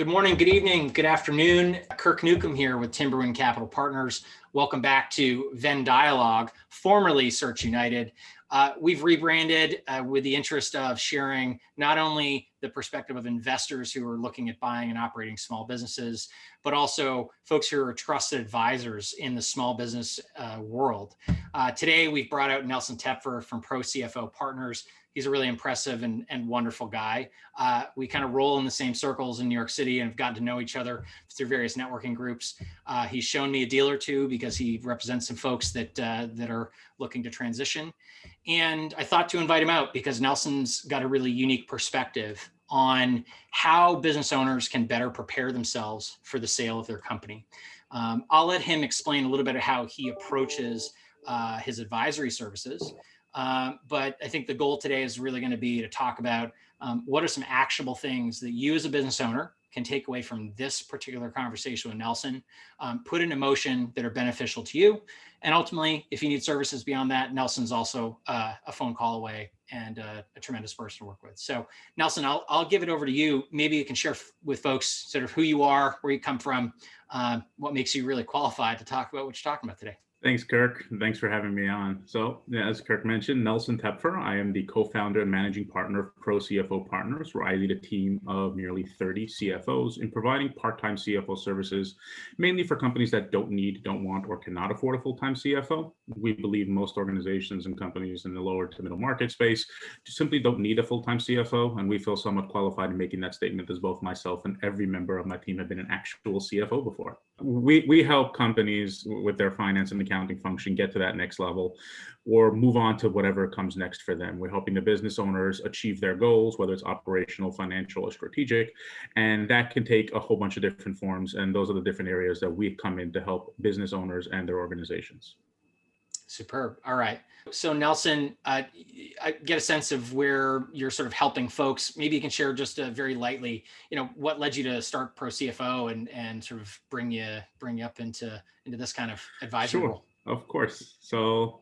Good morning, good evening, good afternoon. Kirk Newcomb here with Timberwind Capital Partners. Welcome back to Venn Dialogue, formerly Search United. We've rebranded with the interest of sharing not only the perspective of investors who are looking at buying and operating small businesses, but also folks who are trusted advisors in the small business world. Today, we've brought out Nelson Tepfer from ProCFO Partners. He's a really impressive and wonderful guy. We kind of roll in the same circles in New York City and have gotten to know each other through various networking groups. He's shown me a deal or two because he represents some folks that are looking to transition. And I thought to invite him out because Nelson's got a really unique perspective on how business owners can better prepare themselves for the sale of their company. I'll let him explain a little bit of how he approaches his advisory services. But I think the goal today is really going to be to talk about what are some actionable things that you as a business owner can take away from this particular conversation with Nelson, put into motion that are beneficial to you. And ultimately, if you need services beyond that, Nelson's also a phone call away and a tremendous person to work with. So Nelson, I'll give it over to you. Maybe you can share with folks sort of who you are, where you come from, what makes you really qualified to talk about what you're talking about today. Thanks, Kirk. Thanks for having me on. So, as Kirk mentioned, Nelson Tepfer. I am the co-founder and managing partner of ProCFO Partners, where I lead a team of nearly 30 CFOs in providing part-time CFO services, mainly for companies that don't want, or cannot afford a full-time CFO. We believe most organizations and companies in the lower to middle market space simply don't need a full-time CFO, and we feel somewhat qualified in making that statement, as both myself and every member of my team have been an actual CFO before. We help companies with their finance and accounting function get to that next level or move on to whatever comes next for them. We're helping the business owners achieve their goals, whether it's operational, financial, or strategic. And that can take a whole bunch of different forms. And those are the different areas that we come in to help business owners and their organizations. Superb. All right. So Nelson, I get a sense of where you're sort of helping folks. Maybe you can share just very lightly, what led you to start ProCFO and sort of bring you up into this kind of advisory role. Of course. So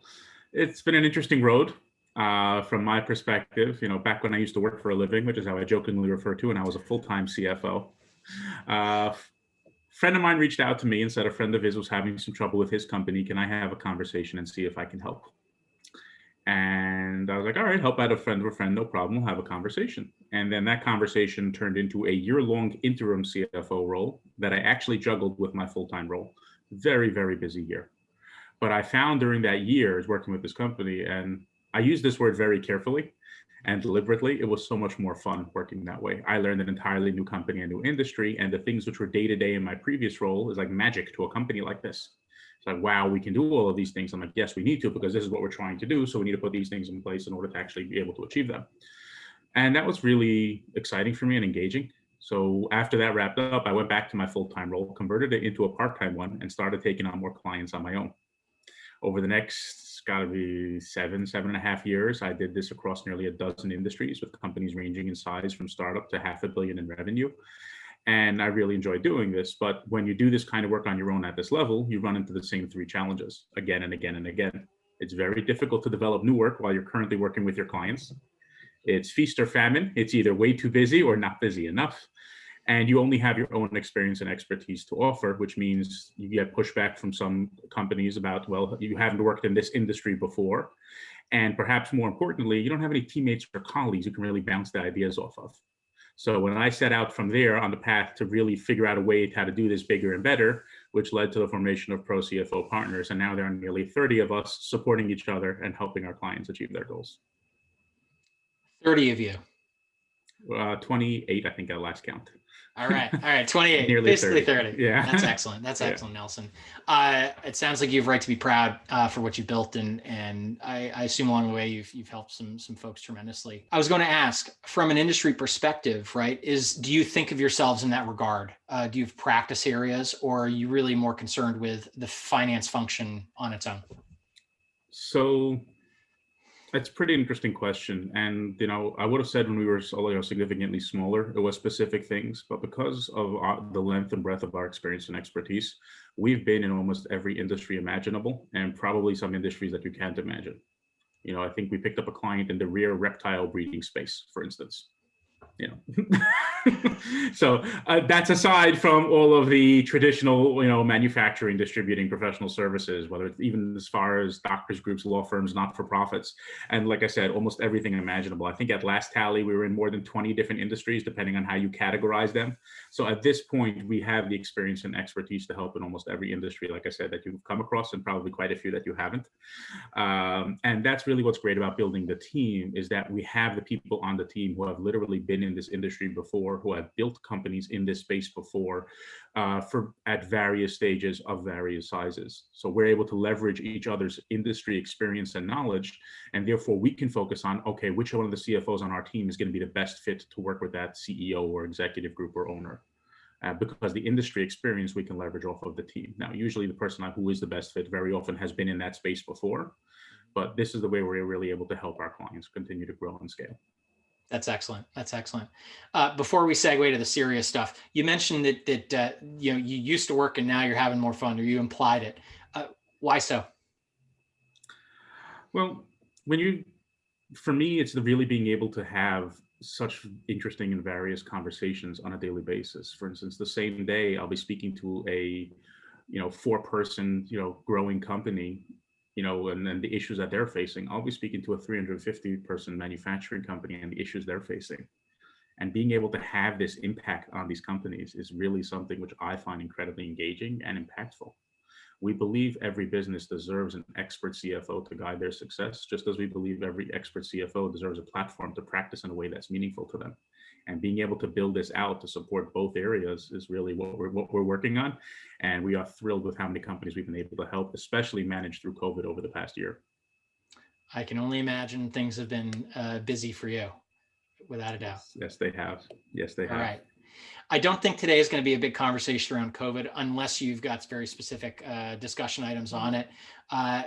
it's been an interesting road from my perspective. Back when I used to work for a living, which is how I jokingly refer to, and I was a full-time CFO. Friend of mine reached out to me and said a friend of his was having some trouble with his company. Can I have a conversation and see if I can help? And I was like, all right, help out a friend of a friend, no problem. We'll have a conversation. And then that conversation turned into a year-long interim CFO role that I actually juggled with my full-time role. Very, very busy year. But I found during that year, working with this company, and I use this word very carefully and deliberately, it was so much more fun working that way. I learned an entirely new company, a new industry, and the things which were day-to-day in my previous role is like magic to a company like this. It's like, wow, we can do all of these things. I'm like, yes, we need to, because this is what we're trying to do. So we need to put these things in place in order to actually be able to achieve them. And that was really exciting for me and engaging. So after that wrapped up, I went back to my full-time role, converted it into a part-time one, and started taking on more clients on my own. Over the next, got to be 7.5 years, I did this across nearly a dozen industries with companies ranging in size from startup to $500 million in revenue. And I really enjoy doing this. But when you do this kind of work on your own at this level, you run into the same three challenges again and again and again. It's very difficult to develop new work while you're currently working with your clients. It's feast or famine. It's either way too busy or not busy enough. And you only have your own experience and expertise to offer, which means you get pushback from some companies about, well, you haven't worked in this industry before. And perhaps more importantly, you don't have any teammates or colleagues you can really bounce the ideas off of. So when I set out from there on the path to really figure out a way to how to do this bigger and better, which led to the formation of ProCFO Partners. And now there are nearly 30 of us supporting each other and helping our clients achieve their goals. 30 of you. 28, I think, at last count. All right. 28, Nearly basically 30. Yeah. That's excellent. That's excellent, Nelson. It sounds like you have right to be proud for what you built. And I assume along the way, you've helped some folks tremendously. I was going to ask, from an industry perspective, right, do you think of yourselves in that regard? Do you have practice areas, or are you really more concerned with the finance function on its own? So it's a pretty interesting question. And, I would have said when we were significantly smaller, it was specific things. But because of the length and breadth of our experience and expertise, we've been in almost every industry imaginable, and probably some industries that you can't imagine. I think we picked up a client in the rare reptile breeding space, for instance. you know. So that's aside from all of the traditional, manufacturing, distributing, professional services, whether it's even as far as doctors groups, law firms, not-for-profits. And like I said, almost everything imaginable. I think at last tally, we were in more than 20 different industries, depending on how you categorize them. So at this point, we have the experience and expertise to help in almost every industry, like I said, that you've come across, and probably quite a few that you haven't. And that's really what's great about building the team, is that we have the people on the team who have literally been in this industry before, who have built companies in this space before, at various stages of various sizes. So we're able to leverage each other's industry experience and knowledge, and therefore we can focus on, okay, which one of the CFOs on our team is going to be the best fit to work with that CEO or executive group or owner. Because the industry experience we can leverage off of the team. Now, usually the person who is the best fit very often has been in that space before, but this is the way we're really able to help our clients continue to grow and scale. That's excellent. That's excellent. Before we segue to the serious stuff, you mentioned that you used to work and now you're having more fun, or you implied it. Why so? Well, for me, it's really being able to have such interesting and various conversations on a daily basis. For instance, the same day I'll be speaking to a 4-person growing company, and then the issues that they're facing. I'll be speaking to a 350-person manufacturing company and the issues they're facing. And being able to have this impact on these companies is really something which I find incredibly engaging and impactful. We believe every business deserves an expert CFO to guide their success, just as we believe every expert CFO deserves a platform to practice in a way that's meaningful to them. And being able to build this out to support both areas is really what we're working on. And we are thrilled with how many companies we've been able to help, especially manage through COVID over the past year. I can only imagine things have been busy for you, without a doubt. Yes, they have. Yes, they have. All right. I don't think today is going to be a big conversation around COVID unless you've got very specific discussion items on it.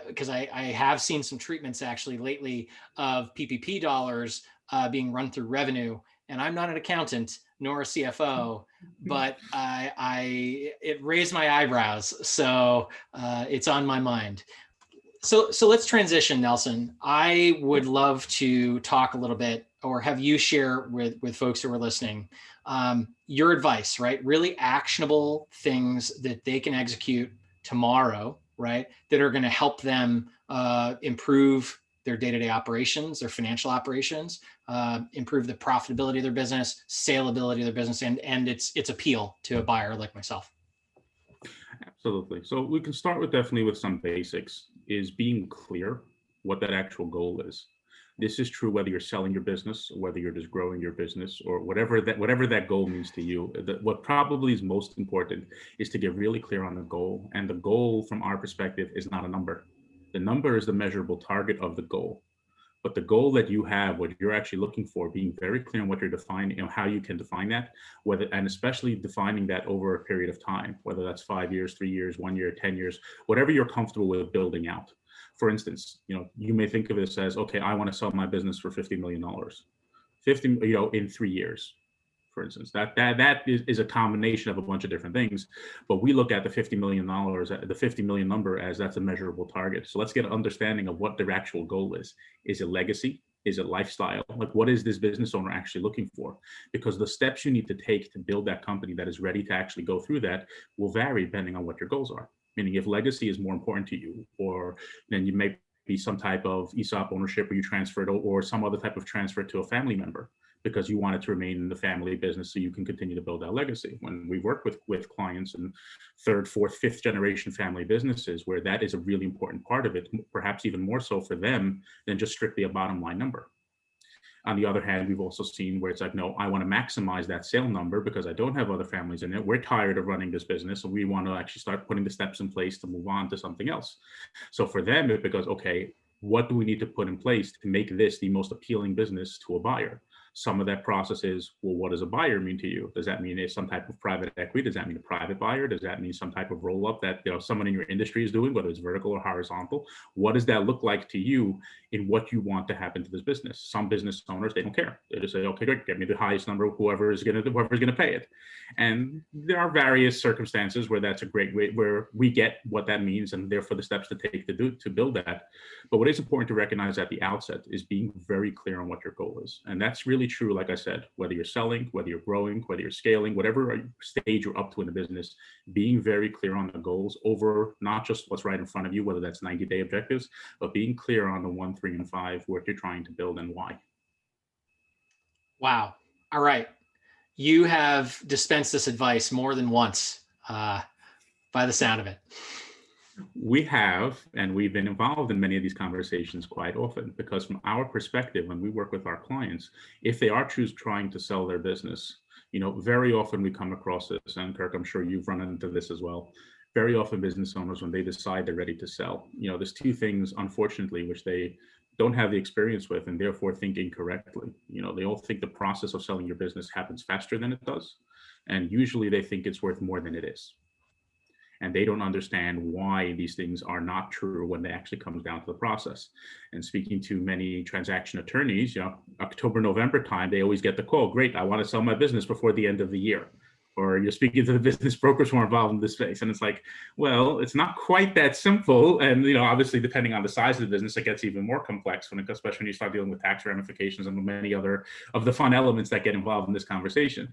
Because I have seen some treatments actually lately of PPP dollars being run through revenue. And I'm not an accountant nor a CFO, but it raised my eyebrows. So it's on my mind. So let's transition, Nelson. I would love to talk a little bit, or have you share with folks who are listening, your advice, right? Really actionable things that they can execute tomorrow, right? That are going to help them improve their day-to-day operations, their financial operations, improve the profitability of their business, saleability of their business, and its appeal to a buyer like myself. Absolutely. So we can start with some basics, is being clear what that actual goal is. This is true whether you're selling your business, or whether you're just growing your business, or whatever that goal means to you. What probably is most important is to get really clear on the goal. And the goal from our perspective is not a number. The number is the measurable target of the goal. But the goal that you have, what you're actually looking for, being very clear on what you're defining, how you can define that, and especially defining that over a period of time, whether that's 5 years, 3 years, 1 year, 10 years, whatever you're comfortable with building out. For instance, you may think of this as, okay, I want to sell my business for $50 million, in 3 years. For instance, that is a combination of a bunch of different things, but we look at the $50 million, the 50 million number, as that's a measurable target. So let's get an understanding of what their actual goal is. Is it legacy? Is it lifestyle? Like, what is this business owner actually looking for? Because the steps you need to take to build that company that is ready to actually go through that will vary depending on what your goals are. Meaning, if legacy is more important to you, or then you may be some type of ESOP ownership where you transfer it, or some other type of transfer to a family member, because you want it to remain in the family business so you can continue to build that legacy. When we work with clients in 3rd, 4th, 5th generation family businesses, where that is a really important part of it, perhaps even more so for them than just strictly a bottom line number. On the other hand, we've also seen where it's like, no, I want to maximize that sale number because I don't have other families in it. We're tired of running this business, and we want to actually start putting the steps in place to move on to something else. So for them, it becomes, okay, what do we need to put in place to make this the most appealing business to a buyer? Some of that process is, well, what does a buyer mean to you? Does that mean it's some type of private equity? Does that mean a private buyer? Does that mean some type of roll up that someone in your industry is doing, whether it's vertical or horizontal? What does that look like to you in what you want to happen to this business? Some business owners, they don't care. They just say, okay, great, get me the highest number of whoever's gonna pay it. And there are various circumstances where that's a great way, where we get what that means and therefore the steps to take to build that. But what is important to recognize at the outset is being very clear on what your goal is. And that's really really true, like I said, whether you're selling, whether you're growing, whether you're scaling, whatever stage you're up to in the business, being very clear on the goals over not just what's right in front of you, whether that's 90-day objectives, but being clear on the 1, 3, and 5, what you're trying to build and why. Wow. All right. You have dispensed this advice more than once, by the sound of it. We have, and we've been involved in many of these conversations quite often, because from our perspective, when we work with our clients, if they are trying to sell their business, very often we come across this, and Kirk, I'm sure you've run into this as well. Very often business owners, when they decide they're ready to sell, there's two things, unfortunately, which they don't have the experience with and therefore think incorrectly. They all think the process of selling your business happens faster than it does. And usually they think it's worth more than it is. And they don't understand why these things are not true when it actually comes down to the process. And speaking to many transaction attorneys, October, November time, they always get the call, great, I want to sell my business before the end of the year. Or you're speaking to the business brokers who are involved in this space. And it's like, well, it's not quite that simple. And, obviously, depending on the size of the business, it gets even more complex, especially when you start dealing with tax ramifications and many other of the fun elements that get involved in this conversation.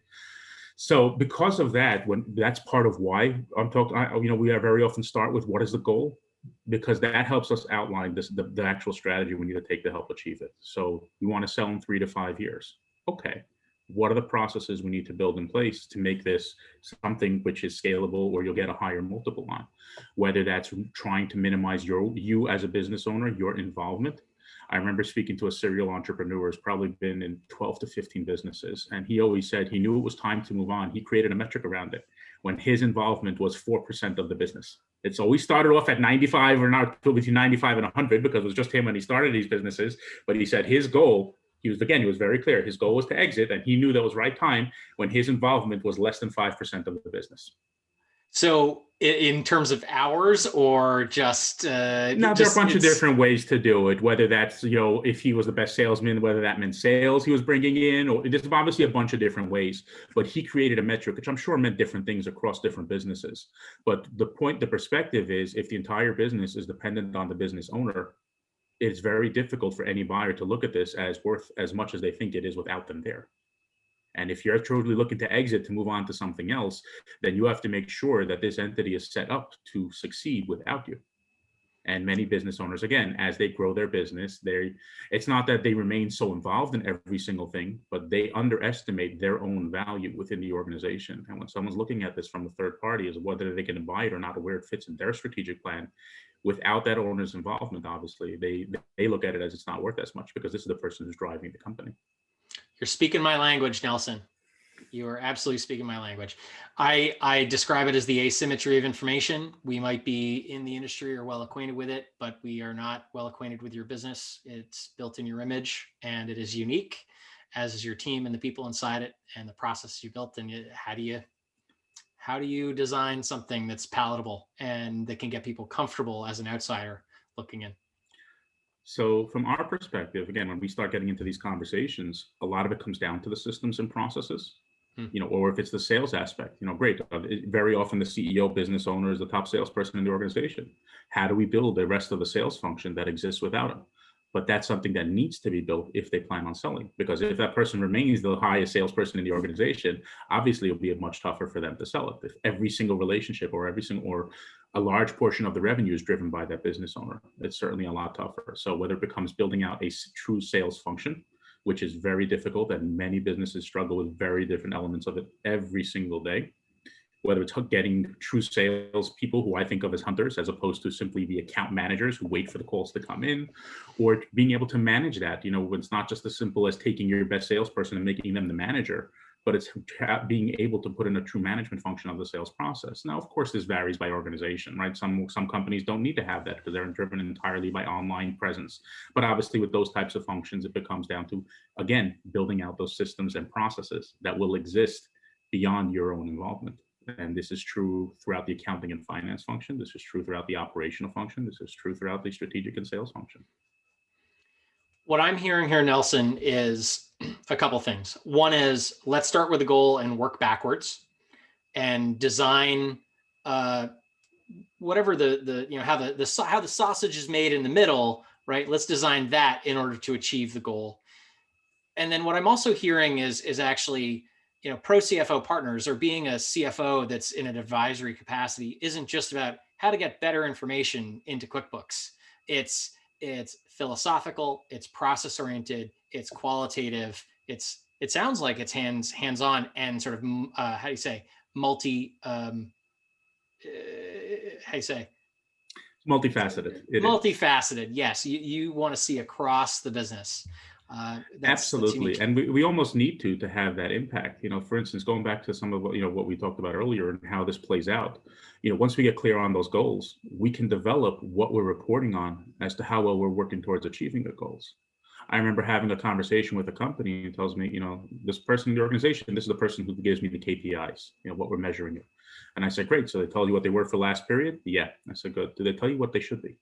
So because of that, that's part of why I'm talking, we very often start with what is the goal, because that helps us outline the actual strategy we need to take to help achieve it. So we want to sell in 3 to 5 years. Okay. What are the processes we need to build in place to make this something which is scalable or you'll get a higher multiple on? Whether that's trying to minimize you as a business owner, your involvement. I remember speaking to a serial entrepreneur who's probably been in 12 to 15 businesses. And he always said he knew it was time to move on. He created a metric around it when his involvement was 4% of the business. It's always started off at 95 or not between 95 and 100 because it was just him when he started these businesses. But he said his goal, he was very clear. His goal was to exit, and he knew that was right time when his involvement was less than 5% of the business. So in terms of hours or just... there are a bunch of different ways to do it, whether that's, if he was the best salesman, whether that meant sales he was bringing in, or there's obviously a bunch of different ways. But he created a metric, which I'm sure meant different things across different businesses. But the perspective is, if the entire business is dependent on the business owner, it's very difficult for any buyer to look at this as worth as much as they think it is without them there. And if you're truly looking to exit to move on to something else, then you have to make sure that this entity is set up to succeed without you. And many business owners, again, as they grow their business, it's not that they remain so involved in every single thing, but they underestimate their own value within the organization. And when someone's looking at this from a third party, is whether they can buy it or not, or where it fits in their strategic plan, without that owner's involvement, obviously, they look at it as it's not worth as much because this is the person who's driving the company. You're speaking my language, Nelson. You are absolutely speaking my language. I describe it as the asymmetry of information. We might be in the industry or well acquainted with it, but we are not well acquainted with your business. It's built in your image and it is unique, as is your team and the people inside it and the process you built. And how do you design something that's palatable and that can get people comfortable as an outsider looking in? So from our perspective, again, when we start getting into these conversations, a lot of it comes down to the systems and processes, or if it's the sales aspect, great. Very often the CEO, business owner is the top salesperson in the organization. How do we build the rest of the sales function that exists without him? But that's something that needs to be built if they plan on selling, because if that person remains the highest salesperson in the organization, obviously it'll be much tougher for them to sell it. If every single relationship or a large portion of the revenue is driven by that business owner, it's certainly a lot tougher. So whether it becomes building out a true sales function, which is very difficult, and many businesses struggle with very different elements of it every single day, whether it's getting true sales people who I think of as hunters, as opposed to simply the account managers who wait for the calls to come in, or being able to manage that. It's not just as simple as taking your best salesperson and making them the manager, but it's being able to put in a true management function of the sales process. Now, of course, this varies by organization, right? Some companies don't need to have that because they're driven entirely by online presence. But obviously with those types of functions, it becomes down to, again, building out those systems and processes that will exist beyond your own involvement. And this is true throughout the accounting and finance function. This is true throughout the operational function. This is true throughout the strategic and sales function. What I'm hearing here, Nelson, is a couple things. One is, let's start with a goal and work backwards and design whatever how the sausage is made in the middle, right? Let's design that in order to achieve the goal. And then what I'm also hearing is actually, ProCFO Partners, or being a CFO that's in an advisory capacity, isn't just about how to get better information into QuickBooks. It's philosophical, it's process oriented, it's qualitative. It sounds like it's hands-on and sort of how do you say, how do you say? Multifaceted. Multifaceted. Yes, you want to see across the business. Absolutely. And we almost need to have that impact. For instance, going back to some of what we talked about earlier and how this plays out, once we get clear on those goals, we can develop what we're reporting on as to how well we're working towards achieving the goals. I remember having a conversation with a company and tells me, this person in the organization, this is the person who gives me the KPIs, what we're measuring it. And I said, great. So they told you what they were for last period? Yeah. I said, good. Do they tell you what they should be?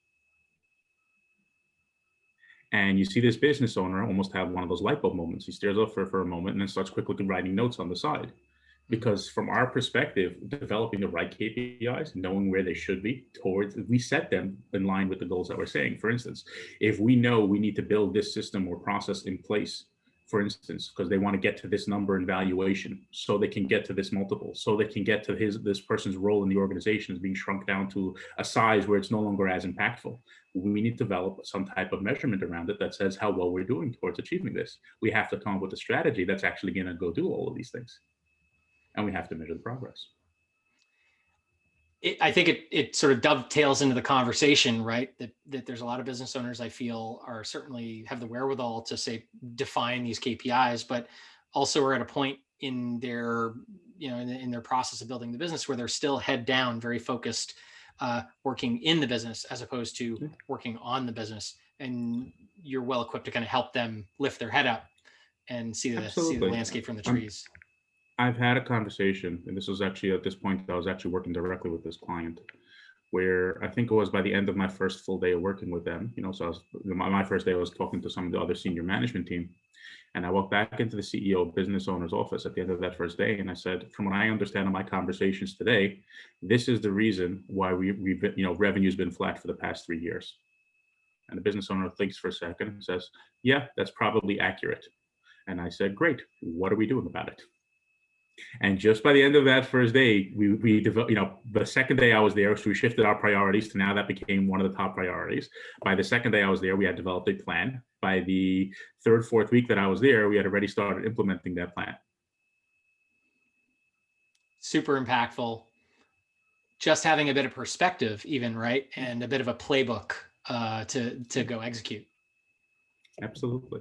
And you see this business owner almost have one of those light bulb moments. He stares up for a moment and then starts quickly writing notes on the side. Because from our perspective, developing the right KPIs, knowing where they should be we set them in line with the goals that we're saying. For instance, if we know we need to build this system or process in place, for instance, because they want to get to this number in valuation, so they can get to this multiple, so they can get to this person's role in the organization is being shrunk down to a size where it's no longer as impactful. We need to develop some type of measurement around it that says how well we're doing towards achieving this. We have to come up with a strategy that's actually going to go do all of these things. And we have to measure the progress. I think it sort of dovetails into the conversation, right? That there's a lot of business owners I feel are certainly have the wherewithal to say, define these KPIs, but also are at a point in their, in their process of building the business where they're still head down, very focused, working in the business as opposed to working on the business. And you're well equipped to kind of help them lift their head up and see the landscape from the trees. I've had a conversation, and this was actually at this point, I was actually working directly with this client, where I think it was by the end of my first full day of working with them, so my first day I was talking to some of the other senior management team, and I walked back into the CEO business owner's office at the end of that first day, and I said, from what I understand of my conversations today, this is the reason why we've revenue's been flat for the past 3 years. And the business owner thinks for a second and says, yeah, that's probably accurate. And I said, great, what are we doing about it? And just by the end of that first day, we developed, the second day I was there, so we shifted our priorities to now that became one of the top priorities. By the second day I was there, we had developed a plan. By the third, fourth week that I was there, we had already started implementing that plan. Super impactful. Just having a bit of perspective even, right? And a bit of a playbook to go execute. Absolutely.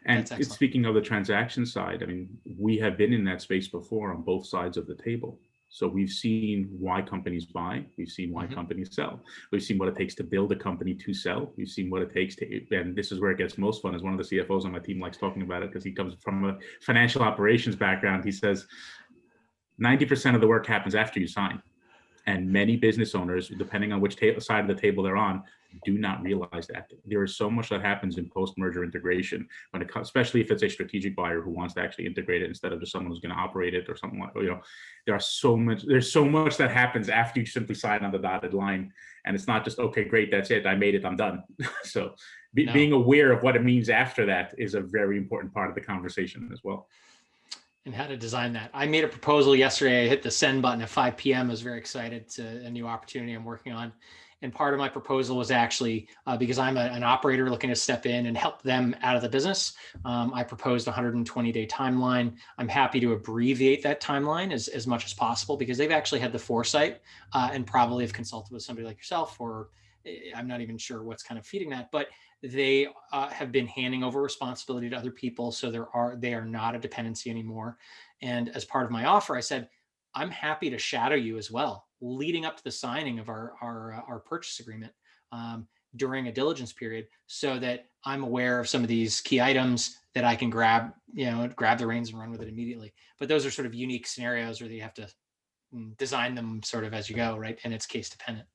And speaking of the transaction side, I mean, we have been in that space before on both sides of the table. So we've seen why companies buy. We've seen why companies sell. We've seen what it takes to build a company to sell. We've seen what it takes to, and this is where it gets most fun, is one of the CFOs on my team likes talking about it because he comes from a financial operations background. He says, 90% of the work happens after you sign. And many business owners, depending on which side of the table they're on, do not realize that. There is so much that happens in post-merger integration, when it comes, especially if it's a strategic buyer who wants to actually integrate it instead of just someone who's going to operate it or something like, there's so much that happens after you simply sign on the dotted line. And it's not just, okay, great, that's it, I made it, I'm done. So being aware of what it means after that is a very important part of the conversation as well. And how to design that. I made a proposal yesterday. I hit the send button at 5 p.m. I was very excited to a new opportunity I'm working on. And part of my proposal was actually, because I'm an operator looking to step in and help them out of the business, I proposed a 120-day timeline. I'm happy to abbreviate that timeline as much as possible because they've actually had the foresight and probably have consulted with somebody like yourself, or I'm not even sure what's kind of feeding that, but they have been handing over responsibility to other people. So they are not a dependency anymore. And as part of my offer, I said, I'm happy to shadow you as well, leading up to the signing of our purchase agreement during a diligence period, so that I'm aware of some of these key items that I can grab the reins and run with it immediately. But those are sort of unique scenarios where you have to design them sort of as you go, right? And it's case dependent.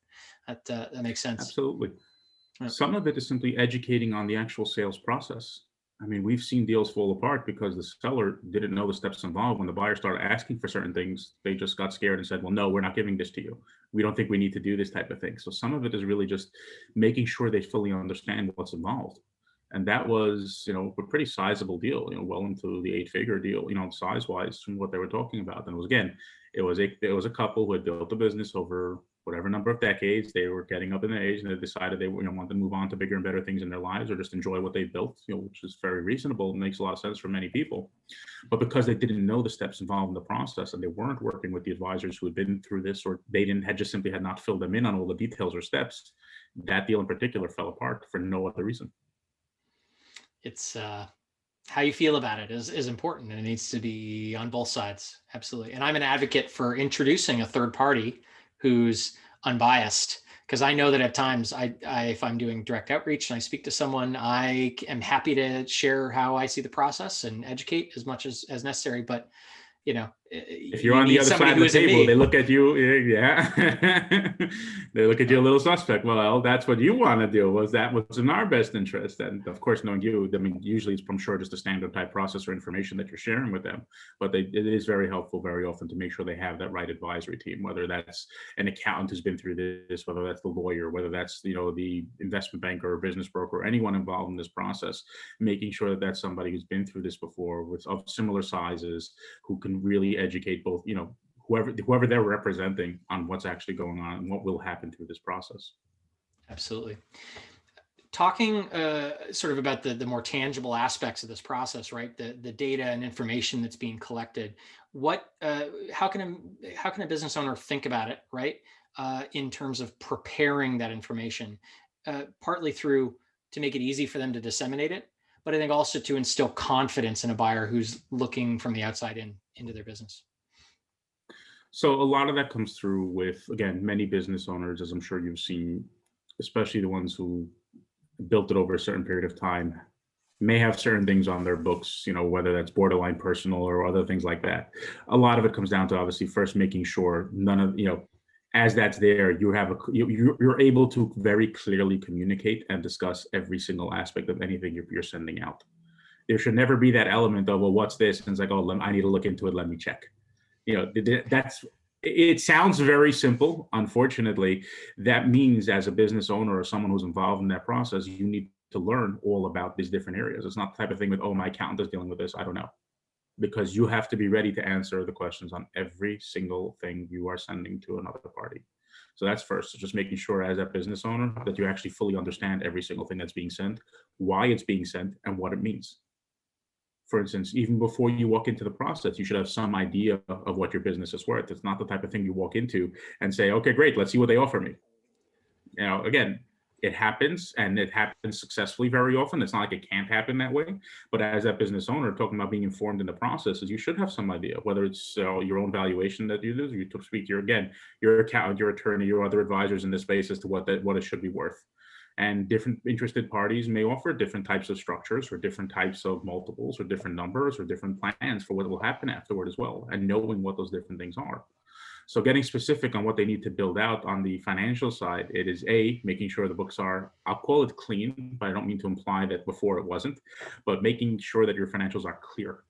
That makes sense. Absolutely. Some of it is simply educating on the actual sales process. I mean, we've seen deals fall apart because the seller didn't know the steps involved. When the buyer started asking for certain things, they just got scared and said, well, no, we're not giving this to you. We don't think we need to do this type of thing. So some of it is really just making sure they fully understand what's involved. And that was, a pretty sizable deal, well into the 8-figure deal, size-wise from what they were talking about. And it was a couple who had built a business over whatever number of decades. They were getting up in age, and they decided they wanted to move on to bigger and better things in their lives, or just enjoy what they built, which is very reasonable and makes a lot of sense for many people. But because they didn't know the steps involved in the process, and they weren't working with the advisors who had been through this, or they had not filled them in on all the details or steps, that deal in particular fell apart for no other reason. It's how you feel about it is important, and it needs to be on both sides. Absolutely. And I'm an advocate for introducing a third party who's unbiased, because I know that at times if I'm doing direct outreach and I speak to someone, I am happy to share how I see the process and educate as much as necessary. But if you're on the other side of the table, they look at you, they look at you a little suspect. Well, that's what you want to do. Was that what's in our best interest? And of course, knowing you, I mean, usually it's, I'm sure, just a standard type process or information that you're sharing with them. But it is very helpful very often to make sure they have that right advisory team, whether that's an accountant who's been through this, whether that's the lawyer, whether that's, the investment banker or business broker, or anyone involved in this process, making sure that that's somebody who's been through this before, of similar sizes, who can really educate both, whoever they're representing on what's actually going on and what will happen through this process. Absolutely. Talking sort of about the more tangible aspects of this process, right? The data and information that's being collected. How can a business owner think about it, right? In terms of preparing that information, partly to make it easy for them to disseminate it, but I think also to instill confidence in a buyer who's looking from the outside into their business. So a lot of that comes through with, again, many business owners, as I'm sure you've seen, especially the ones who built it over a certain period of time, may have certain things on their books, whether that's borderline personal or other things like that. A lot of it comes down to obviously first making sure none of, as that's there, you're able to very clearly communicate and discuss every single aspect of anything you're sending out. There should never be that element of, well, what's this? And it's like, oh, I need to look into it. Let me check. It sounds very simple. Unfortunately, that means as a business owner or someone who's involved in that process, you need to learn all about these different areas. It's not the type of thing with, oh, my accountant is dealing with this, I don't know. Because you have to be ready to answer the questions on every single thing you are sending to another party. So that's first. So just making sure as a business owner that you actually fully understand every single thing that's being sent, why it's being sent, and what it means. For instance, even before you walk into the process, you should have some idea of what your business is worth. It's not the type of thing you walk into and say, okay, great, let's see what they offer me. Again, it happens, and it happens successfully very often. It's not like it can't happen that way. But as a business owner, talking about being informed in the process, is you should have some idea, whether it's your own valuation that you do, you speak to your accountant, your attorney, your other advisors in this space as to what it should be worth. And different interested parties may offer different types of structures or different types of multiples or different numbers or different plans for what will happen afterward as well, and knowing what those different things are. So getting specific on what they need to build out on the financial side, it is making sure the books are, I'll call it clean, but I don't mean to imply that before it wasn't, but making sure that your financials are clear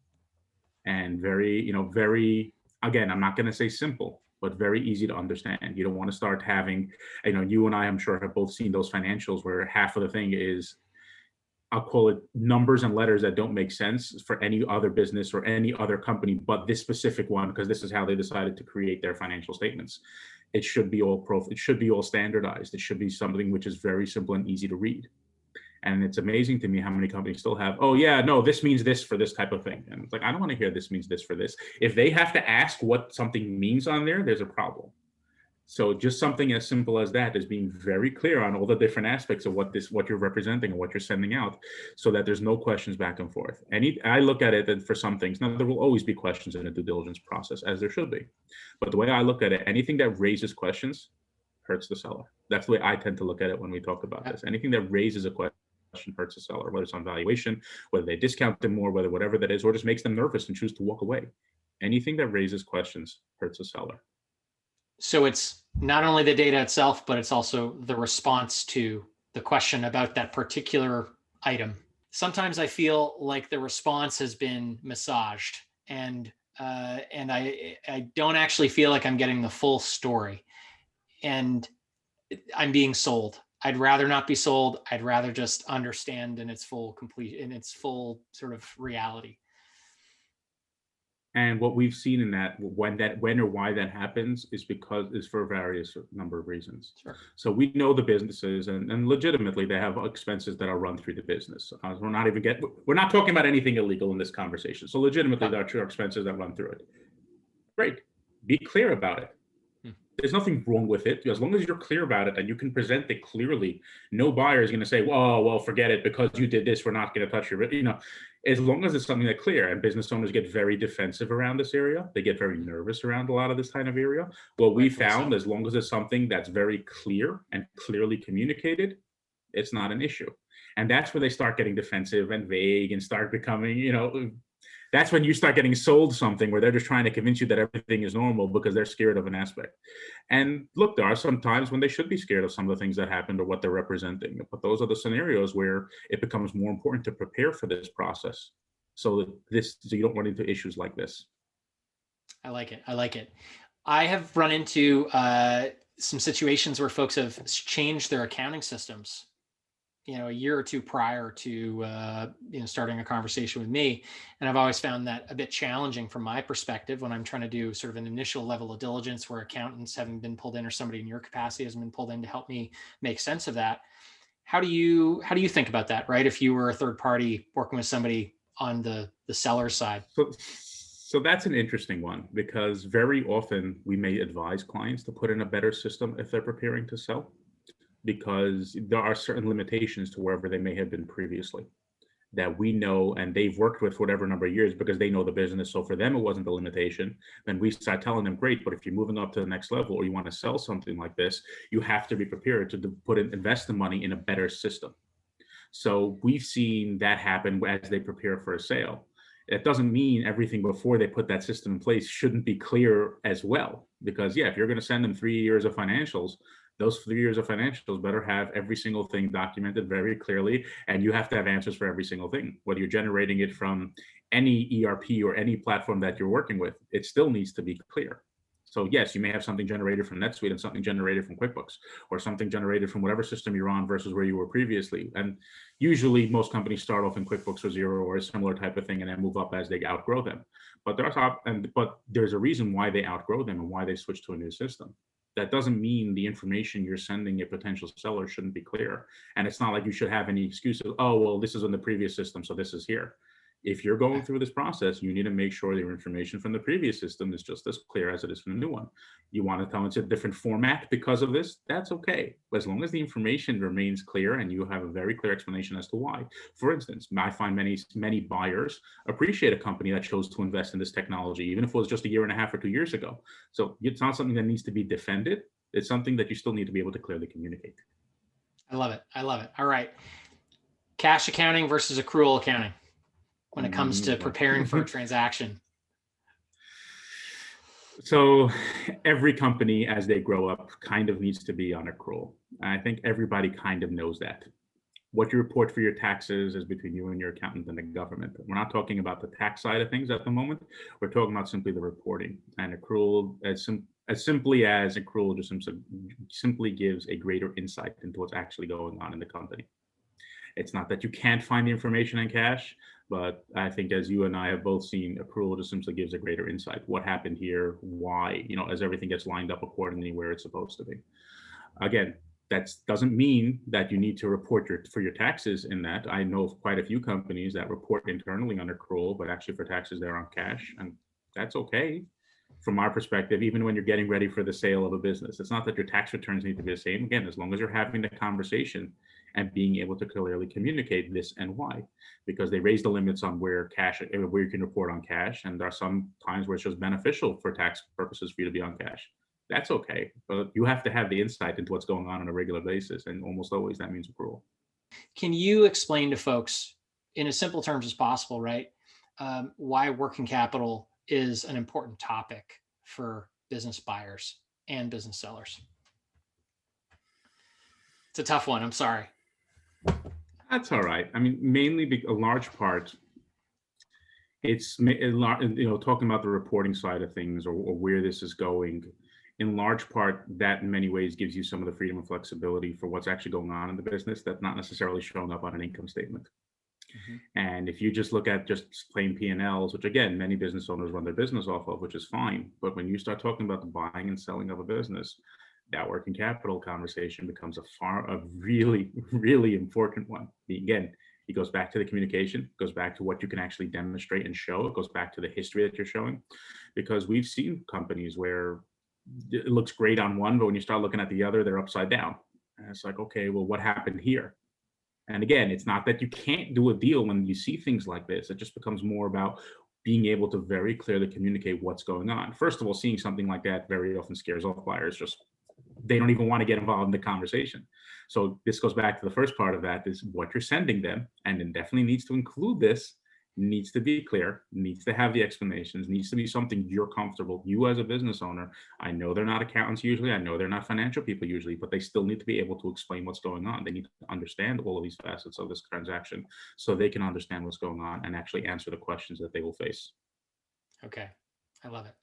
and very, again, I'm not going to say simple, but very easy to understand. You don't want to start having, you and I'm sure have both seen those financials where half of the thing is, I'll call it numbers and letters that don't make sense for any other business or any other company, but this specific one, because this is how they decided to create their financial statements. It should be all standardized. It should be something which is very simple and easy to read. And it's amazing to me how many companies still have, oh yeah, no, this means this for this type of thing. And it's like, I don't want to hear this means this for this. If they have to ask what something means on there's a problem. So just something as simple as that is being very clear on all the different aspects of what you're representing and what you're sending out, so that there's no questions back and forth. I look at it that for some things, now there will always be questions in a due diligence process, as there should be. But the way I look at it, anything that raises questions hurts the seller. That's the way I tend to look at it when we talk about this. Anything that raises a question hurts the seller, whether it's on valuation, whether they discount them more, whatever that is, or just makes them nervous and choose to walk away. Anything that raises questions hurts the seller. So it's not only the data itself, but it's also the response to the question about that particular item. Sometimes I feel like the response has been massaged, and I don't actually feel like I'm getting the full story, and I'm being sold. I'd rather not be sold. I'd rather just understand in its full sort of reality. And what we've seen in that, when or why that happens is for various number of reasons. Sure. So we know the businesses, and legitimately they have expenses that are run through the business. We're not talking about anything illegal in this conversation. So legitimately, there are expenses that run through it. Great. Be clear about it. There's nothing wrong with it. As long as you're clear about it and you can present it clearly, no buyer is going to say, well, forget it, because you did this, we're not going to touch your, as long as it's something that's clear. And business owners get very defensive around this area. They get very nervous around a lot of this kind of area. What we found, as long as it's something that's very clear and clearly communicated, it's not an issue. And that's where they start getting defensive and vague and start becoming, that's when you start getting sold something where they're just trying to convince you that everything is normal because they're scared of an aspect. And look, there are some times when they should be scared of some of the things that happened or what they're representing. But those are the scenarios where it becomes more important to prepare for this process so you don't run into issues like this. I like it. I have run into some situations where folks have changed their accounting systems, a year or two prior to starting a conversation with me. And I've always found that a bit challenging from my perspective when I'm trying to do sort of an initial level of diligence where accountants haven't been pulled in, or somebody in your capacity hasn't been pulled in to help me make sense of that. How do you think about that, right? If you were a third party working with somebody on the seller side. So that's an interesting one, because very often we may advise clients to put in a better system if they're preparing to sell, because there are certain limitations to wherever they may have been previously that we know, and they've worked with whatever number of years because they know the business. So for them, it wasn't a limitation. Then we start telling them, great, but if you're moving up to the next level or you want to sell something like this, you have to be prepared to invest the money in a better system. So we've seen that happen as they prepare for a sale. It doesn't mean everything before they put that system in place shouldn't be clear as well, because if you're going to send them 3 years of financials, those 3 years of financials better have every single thing documented very clearly, and you have to have answers for every single thing. Whether you're generating it from any ERP or any platform that you're working with, it still needs to be clear. So yes, you may have something generated from NetSuite and something generated from QuickBooks, or something generated from whatever system you're on versus where you were previously. And usually most companies start off in QuickBooks or Xero or a similar type of thing and then move up as they outgrow them. But there's a reason why they outgrow them and why they switch to a new system. That doesn't mean the information you're sending a potential seller shouldn't be clear. And it's not like you should have any excuses. Oh, well, this is in the previous system, so this is here. If you're going through this process, you need to make sure your information from the previous system is just as clear as it is from the new one. You want to tell it's a different format because of this, that's okay. But as long as the information remains clear and you have a very clear explanation as to why. For instance, I find many buyers appreciate a company that chose to invest in this technology, even if it was just a year and a half or 2 years ago. So it's not something that needs to be defended. It's something that you still need to be able to clearly communicate. I love it. All right. Cash accounting versus accrual accounting when it comes to preparing for a transaction. So every company, as they grow up, kind of needs to be on accrual. I think everybody kind of knows that. What you report for your taxes is between you and your accountant and the government. We're not talking about the tax side of things at the moment. We're talking about simply the reporting. And accrual, as simply as accrual, just simply gives a greater insight into what's actually going on in the company. It's not that you can't find the information in cash, but I think, as you and I have both seen, accrual just simply gives a greater insight. What happened here? Why? As everything gets lined up accordingly where it's supposed to be. Again, that doesn't mean that you need to report for your taxes in that. I know of quite a few companies that report internally on accrual, but actually for taxes they're on cash, and that's okay. From our perspective, even when you're getting ready for the sale of a business, it's not that your tax returns need to be the same. Again, as long as you're having the conversation and being able to clearly communicate this and why, because they raise the limits on where you can report on cash, and there are some times where it's just beneficial for tax purposes for you to be on cash. That's okay, but you have to have the insight into what's going on a regular basis, and almost always that means accrual. Can you explain to folks in as simple terms as possible, right, why working capital is an important topic for business buyers and business sellers? It's a tough one. I'm sorry. That's all right. I mean, mainly a large part, it's talking about the reporting side of things or where this is going. in large part, that in many ways gives you some of the freedom and flexibility for what's actually going on in the business that's not necessarily showing up on an income statement. And if you just look at just plain P&Ls, which again, many business owners run their business off of, which is fine. But when you start talking about the buying and selling of a business, that working capital conversation becomes a really, really important one. Again, it goes back to the communication, it goes back to what you can actually demonstrate and show. It goes back to the history that you're showing, because we've seen companies where it looks great on one, but when you start looking at the other, they're upside down. And it's like, okay, well, what happened here? And again, it's not that you can't do a deal when you see things like this. It just becomes more about being able to very clearly communicate what's going on. First of all, seeing something like that very often scares off buyers. Just they don't even want to get involved in the conversation. So this goes back to the first part of that, is what you're sending them, and it definitely needs to include this, needs to be clear, needs to have the explanations, needs to be something you're comfortable. You as a business owner, I know they're not accountants usually, I know they're not financial people usually, but they still need to be able to explain what's going on. They need to understand all of these facets of this transaction so they can understand what's going on and actually answer the questions that they will face. Okay, I love it.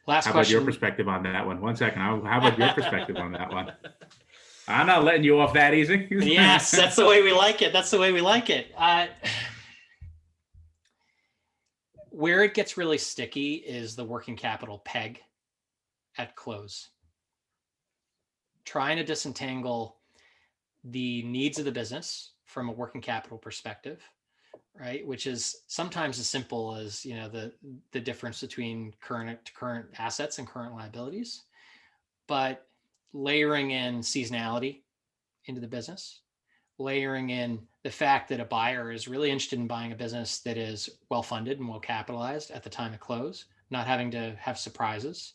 Last How question. about your perspective on that one? 1 second. How about your perspective on that one? I'm not letting you off that easy. Yes, that's the way we like it. That's the way we like it. Where it gets really sticky is the working capital peg at close. Trying to disentangle the needs of the business from a working capital perspective, right? Which is sometimes as simple as, the difference between current assets and current liabilities, but layering in seasonality into the business, layering in the fact that a buyer is really interested in buying a business that is well-funded and well-capitalized at the time of close, not having to have surprises,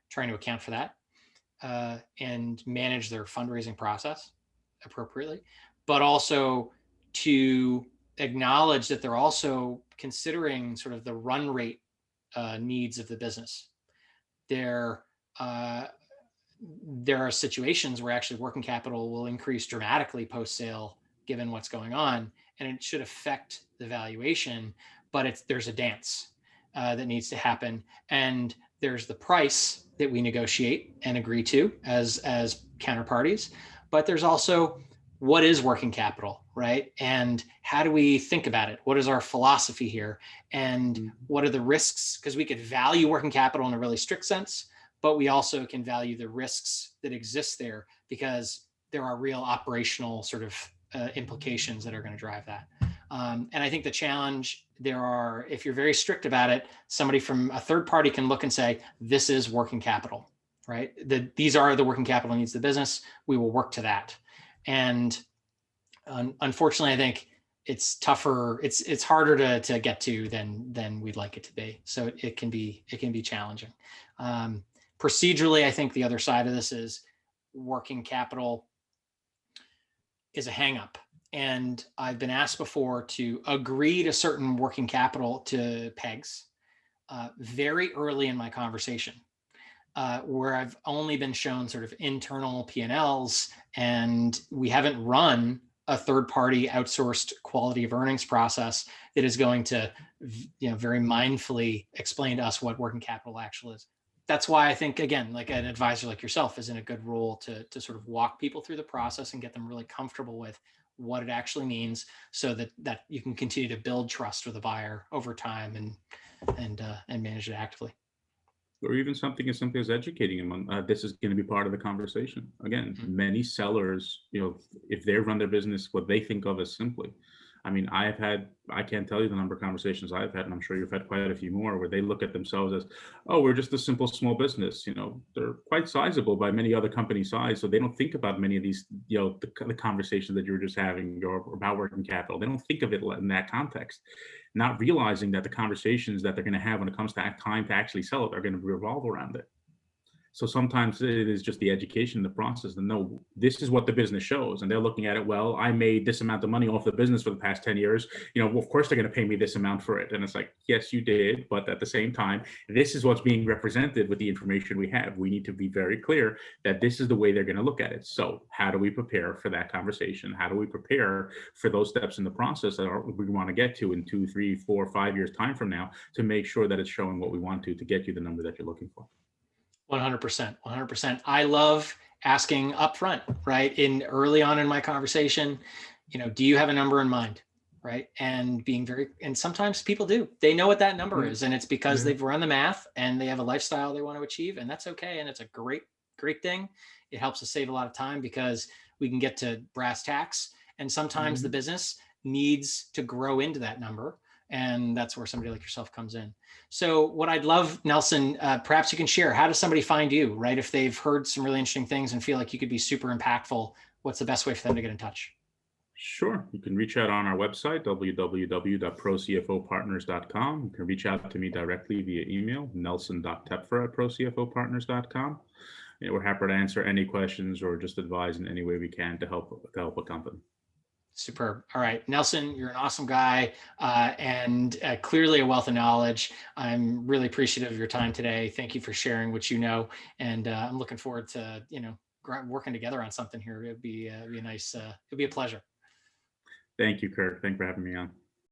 trying to account for that and manage their fundraising process appropriately, but also to acknowledge that they're also considering sort of the run rate needs of the business. There are situations where actually working capital will increase dramatically post-sale given what's going on, and it should affect the valuation, but there's a dance that needs to happen. And there's the price that we negotiate and agree to as counterparties, but there's also what is working capital, right? And how do we think about it? What is our philosophy here? And what are the risks? Because we could value working capital in a really strict sense, but we also can value the risks that exist there because there are real operational sort of implications that are going to drive that. And I think the challenge if you're very strict about it, somebody from a third party can look and say, this is working capital, right? These are the working capital needs of the business. We will work to that. And unfortunately, I think it's tougher. It's harder to get to than we'd like it to be. So it can be challenging. Procedurally, I think the other side of this is working capital is a hang up. And I've been asked before to agree to certain working capital to pegs very early in my conversation, where I've only been shown sort of internal P&Ls, and we haven't run a third-party outsourced quality of earnings process that is going to, very mindfully explain to us what working capital actually is. That's why I think, again, like an advisor like yourself is in a good role to sort of walk people through the process and get them really comfortable with what it actually means, so that you can continue to build trust with the buyer over time and manage it actively. Or even something as simple as educating them. This is going to be part of the conversation. Again, many sellers, if they run their business, what they think of as simply. I mean, I can't tell you the number of conversations I've had, and I'm sure you've had quite a few more, where they look at themselves as, oh, we're just a simple small business. They're quite sizable by many other company size. So they don't think about many of these, the conversations that you were just having or about working capital. They don't think of it in that context, not realizing that the conversations that they're going to have when it comes to time to actually sell it are going to revolve around it. So sometimes it is just the education in the process to know this is what the business shows. And they're looking at it, well, I made this amount of money off the business for the past 10 years. Of course they're going to pay me this amount for it. And it's like, yes, you did. But at the same time, this is what's being represented with the information we have. We need to be very clear that this is the way they're going to look at it. So how do we prepare for that conversation? How do we prepare for those steps in the process that we want to get to in 2, 3, 4, 5 years time from now to make sure that it's showing what we want to get you the number that you're looking for? 100%, 100%. I love asking upfront, right? Early on in my conversation, do you have a number in mind? Right. And being and sometimes people do, they know what that number is, and it's because they've run the math and they have a lifestyle they want to achieve, and that's okay. And it's a great, great thing. It helps us save a lot of time because we can get to brass tacks. And sometimes the business needs to grow into that number. And that's where somebody like yourself comes in. So what I'd love, Nelson, perhaps you can share, how does somebody find you, right? If they've heard some really interesting things and feel like you could be super impactful, what's the best way for them to get in touch? Sure. You can reach out on our website, www.ProCFOPartners.com. You can reach out to me directly via email, nelson.tepfer@ProCFOPartners.com. We're happy to answer any questions or just advise in any way we can to help a company. Superb. All right, Nelson, you're an awesome guy and clearly a wealth of knowledge. I'm really appreciative of your time today. Thank you for sharing what you know, and I'm looking forward to working together on something here. It'd be a nice. It'd be a pleasure. Thank you, Kirk. Thanks for having me on.